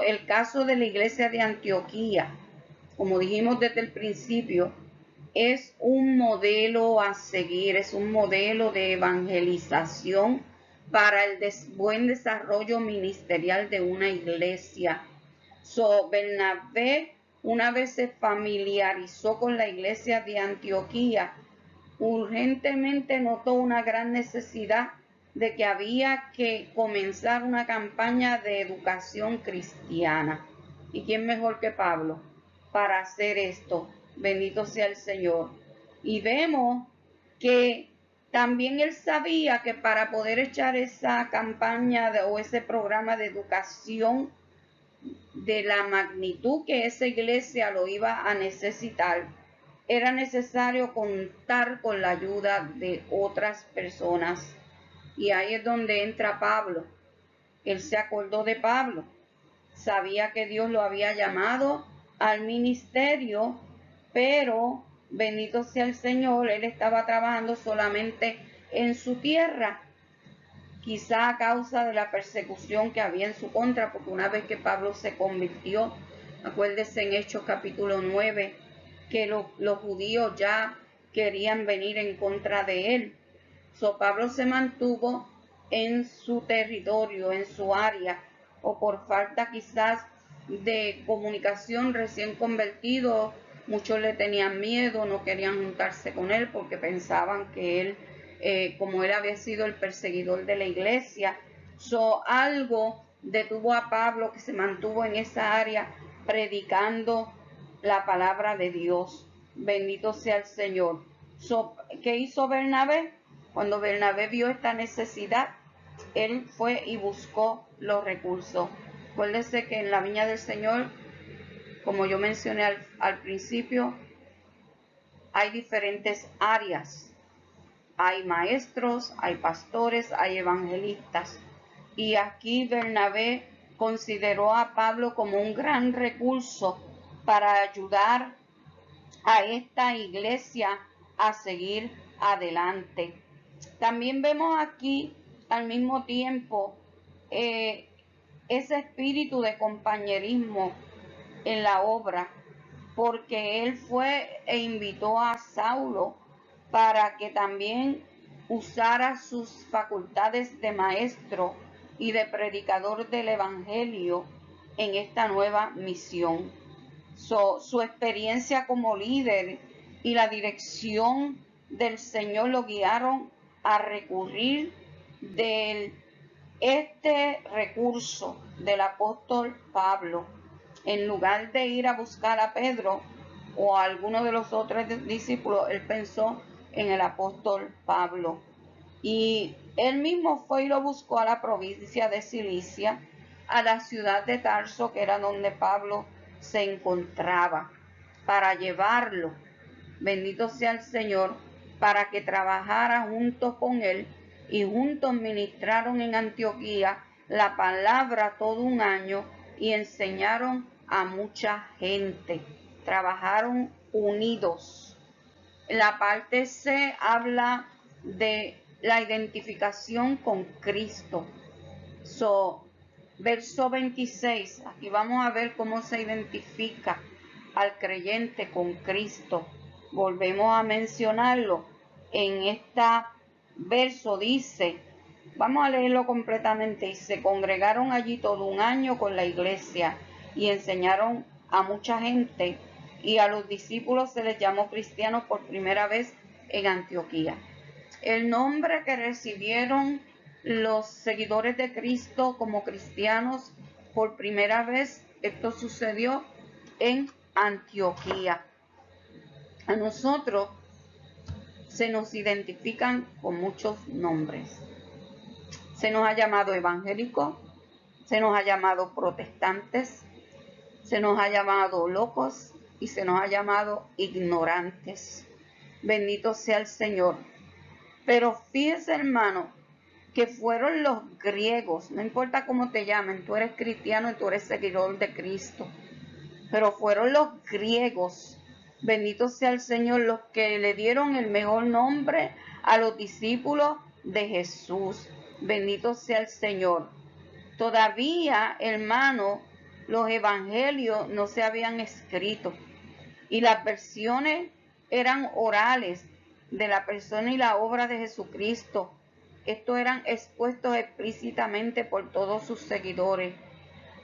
El caso de la iglesia de Antioquía, como dijimos desde el principio, es un modelo a seguir, es un modelo de evangelización para el buen desarrollo ministerial de una iglesia. Bernabé una vez se familiarizó con la iglesia de Antioquía, urgentemente notó una gran necesidad de que había que comenzar una campaña de educación cristiana. ¿Y quién mejor que Pablo para hacer esto? Bendito sea el Señor. Y vemos que también él sabía que para poder echar esa campaña o ese programa de educación de la magnitud que esa iglesia lo iba a necesitar, era necesario contar con la ayuda de otras personas. Y ahí es donde entra Pablo. Él se acordó de Pablo. Sabía que Dios lo había llamado al ministerio, pero bendito sea el Señor, él estaba trabajando solamente en su tierra, quizá a causa de la persecución que había en su contra, porque una vez que Pablo se convirtió, acuérdese en Hechos capítulo 9, que los judíos ya querían venir en contra de él. Pablo se mantuvo en su territorio, en su área, o por falta quizás de comunicación, recién convertido, muchos le tenían miedo, no querían juntarse con él porque pensaban que él, como él había sido el perseguidor de la iglesia, algo detuvo a Pablo, que se mantuvo en esa área predicando la palabra de Dios. Bendito sea el Señor. ¿Qué hizo Bernabé? Cuando Bernabé vio esta necesidad, él fue y buscó los recursos. Acuérdese que en la viña del Señor, como yo mencioné al principio, hay diferentes áreas. Hay maestros, hay pastores, hay evangelistas. Y aquí Bernabé consideró a Pablo como un gran recurso para ayudar a esta iglesia a seguir adelante. También vemos aquí al mismo tiempo ese espíritu de compañerismo en la obra, porque él fue e invitó a Saulo para que también usara sus facultades de maestro y de predicador del evangelio en esta nueva misión. Su experiencia como líder y la dirección del Señor lo guiaron a recurrir de este recurso del apóstol Pablo. En lugar de ir a buscar a Pedro o a alguno de los otros discípulos, él pensó en el apóstol Pablo. Y él mismo fue y lo buscó a la provincia de Cilicia, a la ciudad de Tarso, que era donde Pablo se encontraba, para llevarlo, bendito sea el Señor, para que trabajara junto con él, y juntos ministraron en Antioquía la palabra todo un año y enseñaron a mucha gente. Trabajaron unidos. La parte C habla de la identificación con Cristo. Verso 26, aquí vamos a ver cómo se identifica al creyente con Cristo. Volvemos a mencionarlo. En este verso dice, vamos a leerlo completamente, y se congregaron allí todo un año con la iglesia y enseñaron a mucha gente, y a los discípulos se les llamó cristianos por primera vez en Antioquía. El nombre que recibieron los seguidores de Cristo como cristianos por primera vez, esto sucedió en Antioquía. A nosotros se nos identifican con muchos nombres. Se nos ha llamado evangélicos, se nos ha llamado protestantes, se nos ha llamado locos y se nos ha llamado ignorantes. Bendito sea el Señor. Pero fíjese, hermano, que fueron los griegos, no importa cómo te llamen, tú eres cristiano y tú eres seguidor de Cristo, pero fueron los griegos, bendito sea el Señor, los que le dieron el mejor nombre a los discípulos de Jesús. Bendito sea el Señor. Todavía, hermano, los evangelios no se habían escrito y las versiones eran orales de la persona y la obra de Jesucristo. Estos eran expuestos explícitamente por todos sus seguidores.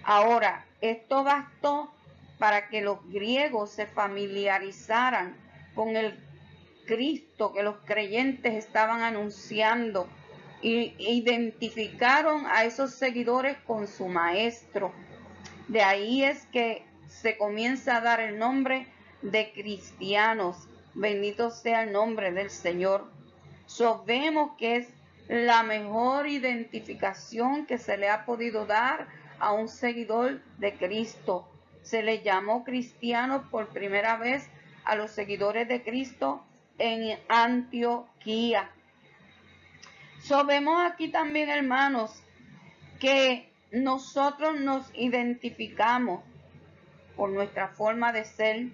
Ahora, esto bastó para que los griegos se familiarizaran con el Cristo que los creyentes estaban anunciando y identificaron a esos seguidores con su maestro. De ahí es que se comienza a dar el nombre de cristianos. Bendito sea el nombre del Señor. Vemos que es la mejor identificación que se le ha podido dar a un seguidor de Cristo. Se le llamó cristianos por primera vez a los seguidores de Cristo en Antioquía. Vemos aquí también, hermanos, que nosotros nos identificamos por nuestra forma de ser,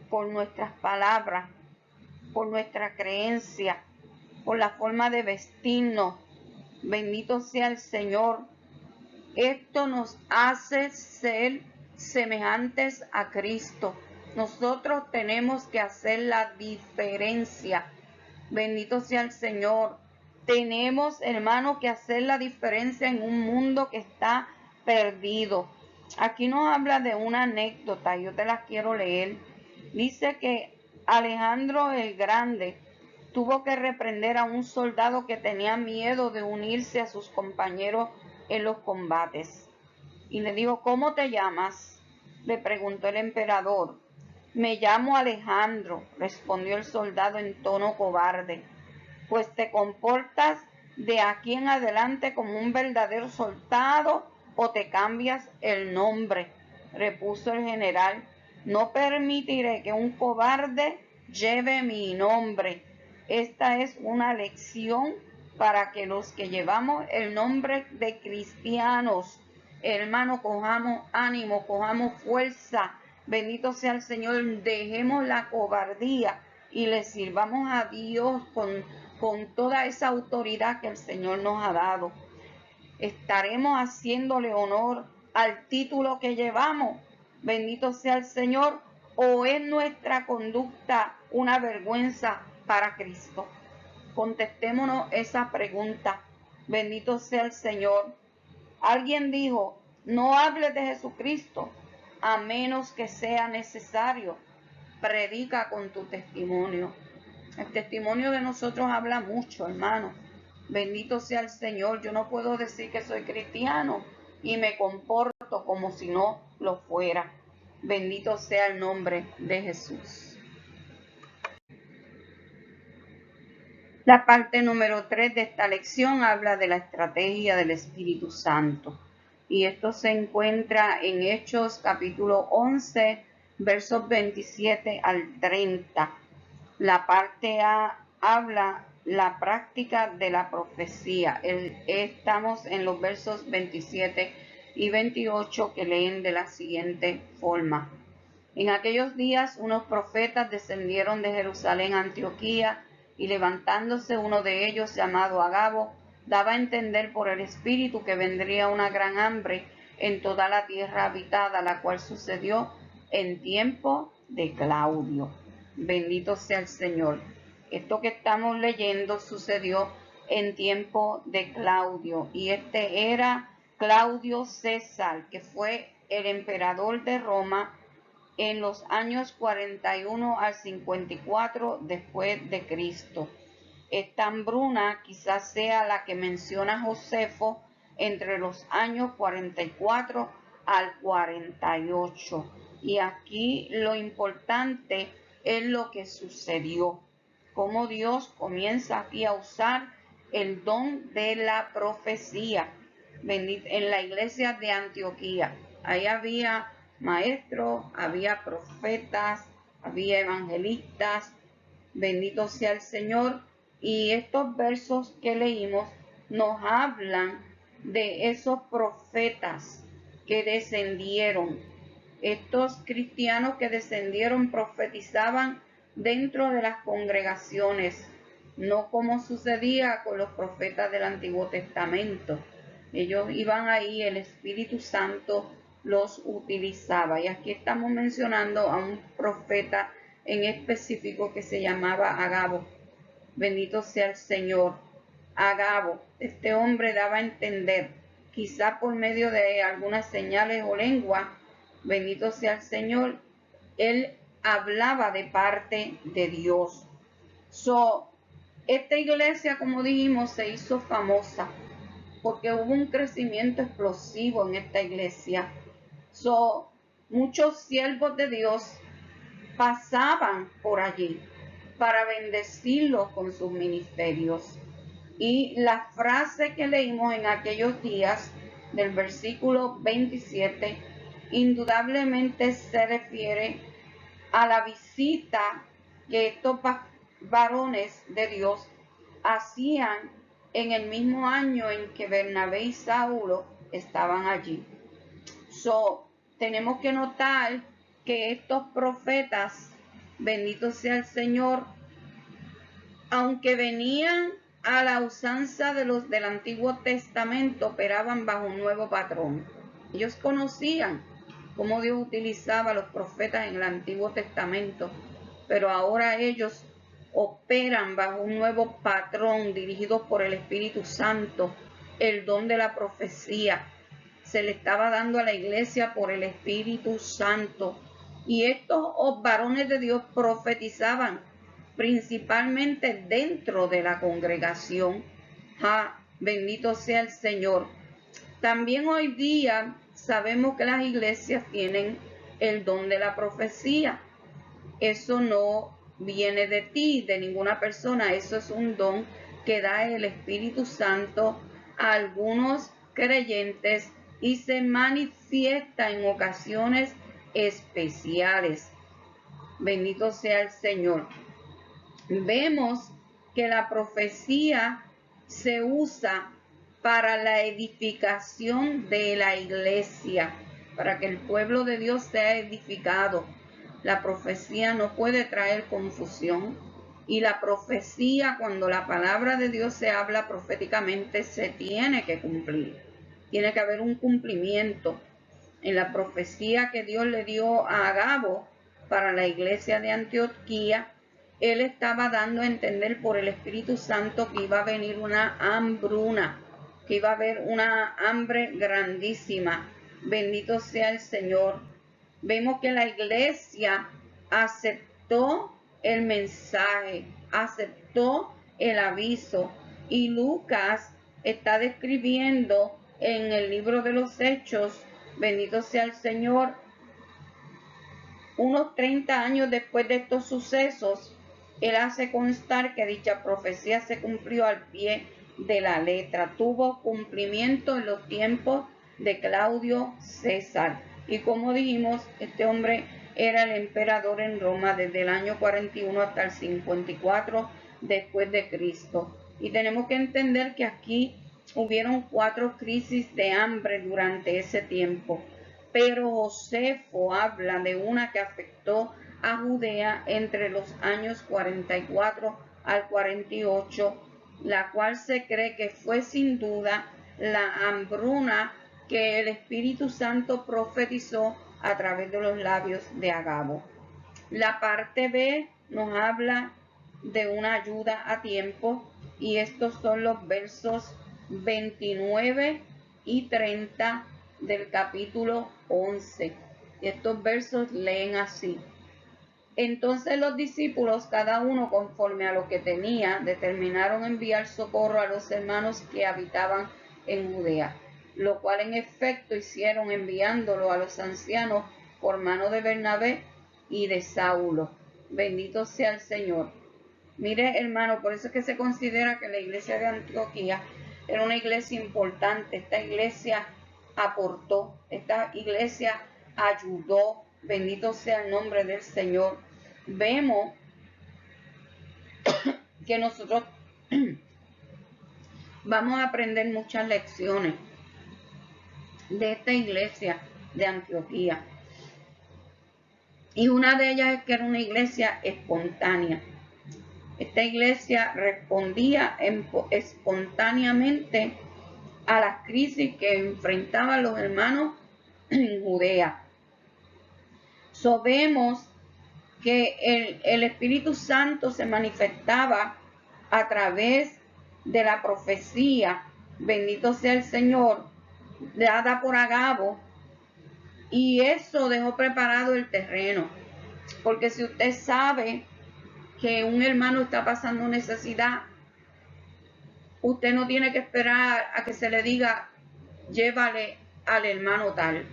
por nuestras palabras, por nuestra creencia, por la forma de vestirnos. Bendito sea el Señor. Esto nos hace ser semejantes a Cristo. Nosotros tenemos que hacer la diferencia. Bendito sea el Señor. Tenemos, hermano, que hacer la diferencia en un mundo que está perdido. Aquí nos habla de una anécdota, yo te la quiero leer. Dice que Alejandro el Grande tuvo que reprender a un soldado que tenía miedo de unirse a sus compañeros en los combates. Y le dijo, ¿cómo te llamas? Le preguntó el emperador. Me llamo Alejandro, respondió el soldado en tono cobarde. Pues te comportas de aquí en adelante como un verdadero soldado o te cambias el nombre, repuso el general. No permitiré que un cobarde lleve mi nombre. Esta es una lección para que los que llevamos el nombre de cristianos, hermano, cojamos ánimo, cojamos fuerza. Bendito sea el Señor, dejemos la cobardía y le sirvamos a Dios con toda esa autoridad que el Señor nos ha dado. Estaremos haciéndole honor al título que llevamos. Bendito sea el Señor. ¿O es nuestra conducta una vergüenza para Cristo? Contestémonos esa pregunta. Bendito sea el Señor. Alguien dijo, no hables de Jesucristo a menos que sea necesario. Predica con tu testimonio. El testimonio de nosotros habla mucho, hermano. Bendito sea el Señor. Yo no puedo decir que soy cristiano y me comporto como si no lo fuera. Bendito sea el nombre de Jesús. La parte número 3 de esta lección habla de la estrategia del Espíritu Santo. Y esto se encuentra en Hechos capítulo 11, versos 27 al 30. La parte A habla la práctica de la profecía. Estamos en los versos 27 y 28 que leen de la siguiente forma. En aquellos días unos profetas descendieron de Jerusalén a Antioquía y levantándose uno de ellos llamado Agabo, daba a entender por el Espíritu que vendría una gran hambre en toda la tierra habitada, la cual sucedió en tiempo de Claudio. Bendito sea el Señor. Esto que estamos leyendo sucedió en tiempo de Claudio, y este era Claudio César, que fue el emperador de Roma en los años 41 al 54 después de Cristo. Esta hambruna quizás sea la que menciona Josefo entre los años 44 al 48. Y aquí lo importante es lo que sucedió, cómo Dios comienza aquí a usar el don de la profecía en la iglesia de Antioquía. Ahí había maestros, había profetas, había evangelistas. Bendito sea el Señor. Y estos versos que leímos nos hablan de esos profetas que descendieron. Estos cristianos que descendieron profetizaban dentro de las congregaciones, no como sucedía con los profetas del Antiguo Testamento. Ellos iban ahí, el Espíritu Santo los utilizaba. Y aquí estamos mencionando a un profeta en específico que se llamaba Agabo. Bendito sea el Señor. Agabo, este hombre daba a entender, quizá por medio de algunas señales o lengua, bendito sea el Señor, él hablaba de parte de Dios. Esta iglesia, como dijimos, se hizo famosa porque hubo un crecimiento explosivo en esta iglesia. Muchos siervos de Dios pasaban por allí para bendecirlos con sus ministerios. Y la frase que leímos en aquellos días del versículo 27 indudablemente se refiere a la visita que estos varones de Dios hacían en el mismo año en que Bernabé y Saulo estaban allí. Tenemos que notar que estos profetas, bendito sea el Señor, aunque venían a la usanza de los del Antiguo Testamento, operaban bajo un nuevo patrón. Ellos conocían cómo Dios utilizaba a los profetas en el Antiguo Testamento, pero ahora ellos operan bajo un nuevo patrón dirigido por el Espíritu Santo, el don de la profecía. Se le estaba dando a la iglesia por el Espíritu Santo. Y estos varones de Dios profetizaban principalmente dentro de la congregación. Bendito sea el Señor. También hoy día sabemos que las iglesias tienen el don de la profecía. Eso no viene de ti, de ninguna persona. Eso es un don que da el Espíritu Santo a algunos creyentes y se manifiesta en ocasiones especiales. Bendito sea el Señor. Vemos que la profecía se usa para la edificación de la iglesia, para que el pueblo de Dios sea edificado. La profecía no puede traer confusión, y la profecía, cuando la palabra de Dios se habla proféticamente, se tiene que cumplir. Tiene que haber un cumplimiento. En la profecía que Dios le dio a Agabo para la iglesia de Antioquía, él estaba dando a entender por el Espíritu Santo que iba a venir una hambruna, que iba a haber una hambre grandísima. Bendito sea el Señor. Vemos que la iglesia aceptó el mensaje, aceptó el aviso, y Lucas está describiendo en el libro de los Hechos, bendito sea el Señor, unos 30 años después de estos sucesos, él hace constar que dicha profecía se cumplió al pie de la letra. Tuvo cumplimiento en los tiempos de Claudio César. Y como dijimos, este hombre era el emperador en Roma desde el año 41 hasta el 54 después de Cristo. Y tenemos que entender que aquí hubieron 4 crisis de hambre durante ese tiempo. Pero Josefo habla de una que afectó a Judea entre los años 44 al 48, la cual se cree que fue sin duda la hambruna que el Espíritu Santo profetizó a través de los labios de Agabo. La parte B nos habla de una ayuda a tiempo, y estos son los versos 29 y 30 del capítulo 11. Y estos versos leen así: entonces los discípulos, cada uno conforme a lo que tenía, determinaron enviar socorro a los hermanos que habitaban en Judea, lo cual en efecto hicieron, enviándolo a los ancianos por mano de Bernabé y de Saulo. Bendito sea el Señor. Mire, hermano, por eso es que se considera que la iglesia de Antioquía era una iglesia importante. Esta iglesia aportó, esta iglesia ayudó. Bendito sea el nombre del Señor. Vemos que nosotros vamos a aprender muchas lecciones de esta iglesia de Antioquía. Y una de ellas es que era una iglesia espontánea. Esta iglesia respondía espontáneamente a las crisis que enfrentaban los hermanos en Judea. Vemos que el Espíritu Santo se manifestaba a través de la profecía, bendito sea el Señor, dada por Agabo, Y eso dejó preparado el terreno. Porque si usted sabe que un hermano está pasando necesidad, usted no tiene que esperar a que se le diga, llévale al hermano tal.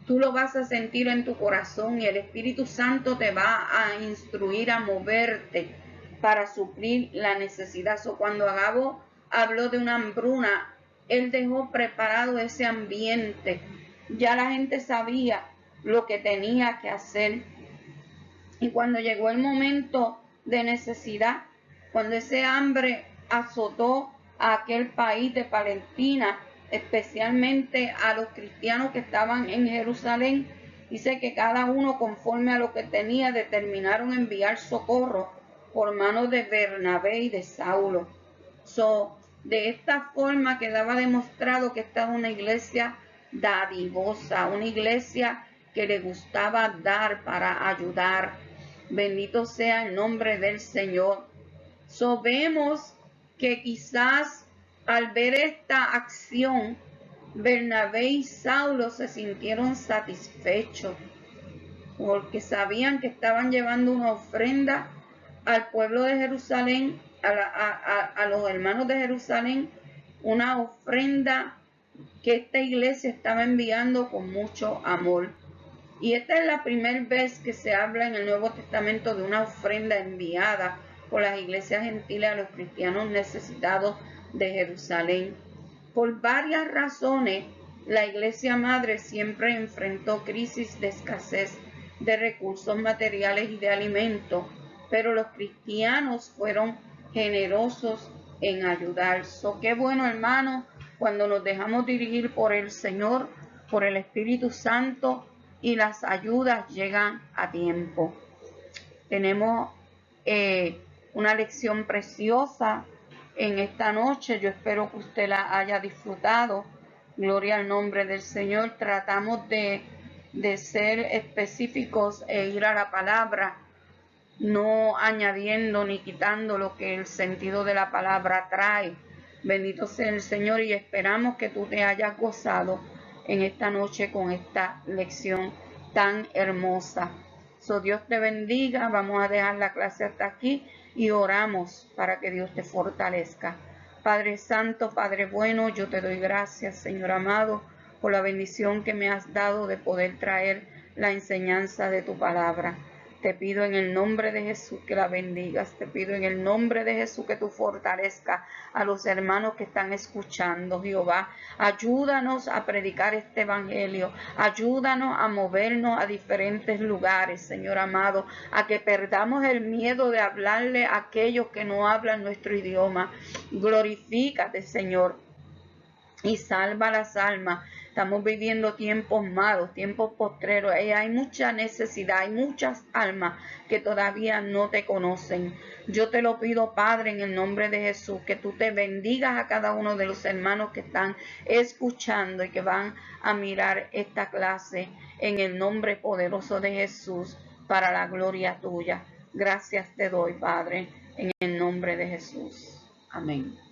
Tú lo vas a sentir en tu corazón y el Espíritu Santo te va a instruir a moverte para suplir la necesidad. Cuando Agabo habló de una hambruna, él dejó preparado ese ambiente. Ya la gente sabía lo que tenía que hacer. Y cuando llegó el momento de necesidad, cuando ese hambre azotó a aquel país de Palestina, especialmente a los cristianos que estaban en Jerusalén, dice que cada uno conforme a lo que tenía determinaron enviar socorro por manos de Bernabé y de Saulo. De esta forma quedaba demostrado que esta es una iglesia dadivosa, una iglesia que le gustaba dar para ayudar. Bendito sea el nombre del Señor. Vemos que quizás al ver esta acción, Bernabé y Saulo se sintieron satisfechos porque sabían que estaban llevando una ofrenda al pueblo de Jerusalén, a los hermanos de Jerusalén, una ofrenda que esta iglesia estaba enviando con mucho amor. Y esta es la primera vez que se habla en el Nuevo Testamento de una ofrenda enviada por las iglesias gentiles a los cristianos necesitados de Jerusalén. Por varias razones, la iglesia madre siempre enfrentó crisis de escasez de recursos materiales y de alimentos, pero los cristianos fueron generosos en ayudar. Qué bueno, hermano, cuando nos dejamos dirigir por el Señor, por el Espíritu Santo, y las ayudas llegan a tiempo. Tenemos una lección preciosa en esta noche. Yo espero que usted la haya disfrutado. Gloria al nombre del Señor. Tratamos de ser específicos e ir a la palabra, no añadiendo ni quitando lo que el sentido de la palabra trae. Bendito sea el Señor y esperamos que tú te hayas gozado en esta noche con esta lección tan hermosa. Dios te bendiga. Vamos a dejar la clase hasta aquí y oramos para que Dios te fortalezca. Padre Santo, Padre bueno, yo te doy gracias, Señor amado, por la bendición que me has dado de poder traer la enseñanza de tu palabra. Te pido en el nombre de Jesús que la bendigas. Te pido en el nombre de Jesús que tú fortalezcas a los hermanos que están escuchando, Jehová. Ayúdanos a predicar este evangelio. Ayúdanos a movernos a diferentes lugares, Señor amado, a que perdamos el miedo de hablarle a aquellos que no hablan nuestro idioma. Glorifícate, Señor, y salva las almas. Estamos viviendo tiempos malos, tiempos postreros. Hay mucha necesidad, hay muchas almas que todavía no te conocen. Yo te lo pido, Padre, en el nombre de Jesús, que tú te bendigas a cada uno de los hermanos que están escuchando y que van a mirar esta clase en el nombre poderoso de Jesús, para la gloria tuya. Gracias te doy, Padre, en el nombre de Jesús. Amén.